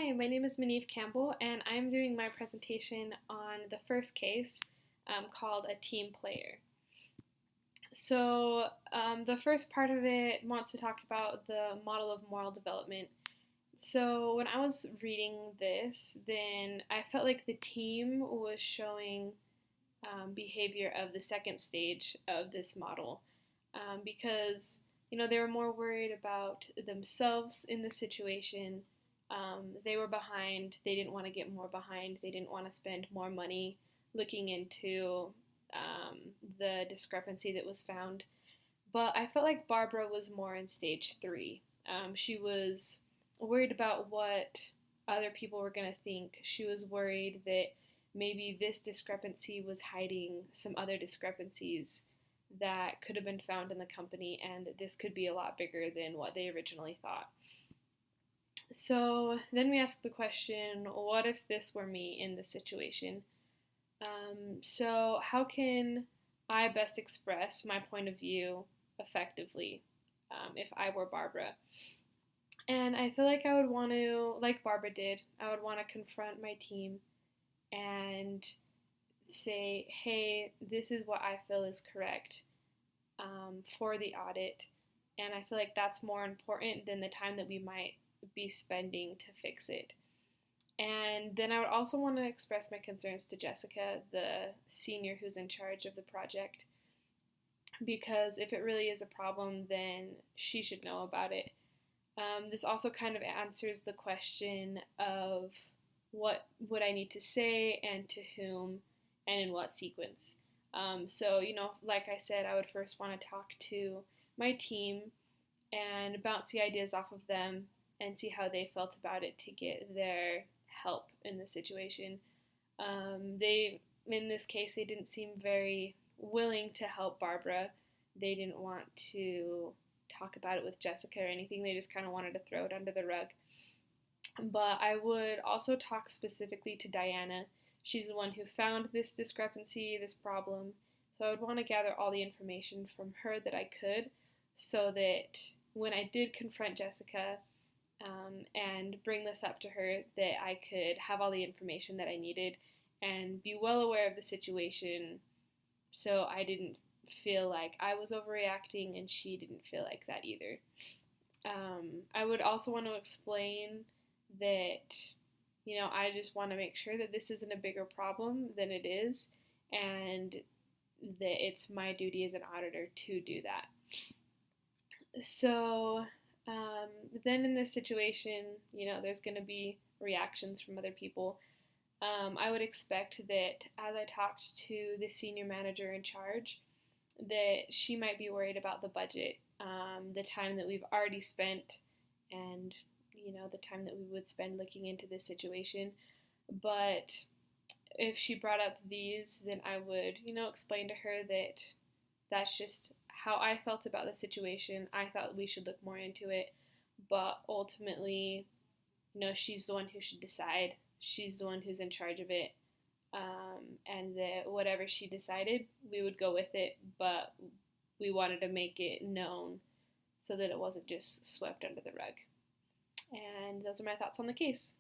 Hi, my name is Maniv Campbell, and I'm doing my presentation on the first case called a team player. The first part of it wants to talk about the model of moral development. So, when I was reading this, then I felt like the team was showing behavior of the second stage of this model because they were more worried about themselves in the situation. They were behind. They didn't want to get more behind. They didn't want to spend more money looking into the discrepancy that was found. But I felt like Barbara was more in stage three. She was worried about what other people were going to think. She was worried that maybe this discrepancy was hiding some other discrepancies that could have been found in the company, and that this could be a lot bigger than what they originally thought. So then we ask the question, what if this were me in this situation? So how can I best express my point of view effectively if I were Barbara? And I feel like I would want to, like Barbara did, I would want to confront my team and say, hey, this is what I feel is correct for the audit. And I feel like that's more important than the time that we might be spending to fix it. And then I would also want to express my concerns to Jessica, the senior who's in charge of the project, because if it really is a problem, then she should know about it. This also kind of answers the question of what would I need to say and to whom and in what sequence. Like I said, I would first want to talk to my team and bounce the ideas off of them and see how they felt about it to get their help in the situation. In this case, they didn't seem very willing to help Barbara. They didn't want to talk about it with Jessica or anything. They just kind of wanted to throw it under the rug. But I would also talk specifically to Diana. She's the one who found this discrepancy, this problem. So I would want to gather all the information from her that I could, so that when I did confront Jessica and bring this up to her, that I could have all the information that I needed and be well aware of the situation, so I didn't feel like I was overreacting and she didn't feel like that either. I would also want to explain that, I just want to make sure that this isn't a bigger problem than it is, and that it's my duty as an auditor to do that. So then in this situation, there's going to be reactions from other people. I would expect that as I talked to the senior manager in charge, that she might be worried about the budget, the time that we've already spent, and the time that we would spend looking into this situation. But if she brought up these, then I would, explain to her that that's just how I felt about the situation. I thought we should look more into it, but ultimately, she's the one who should decide. She's the one who's in charge of it, and that whatever she decided, we would go with it, but we wanted to make it known so that it wasn't just swept under the rug. And those are my thoughts on the case.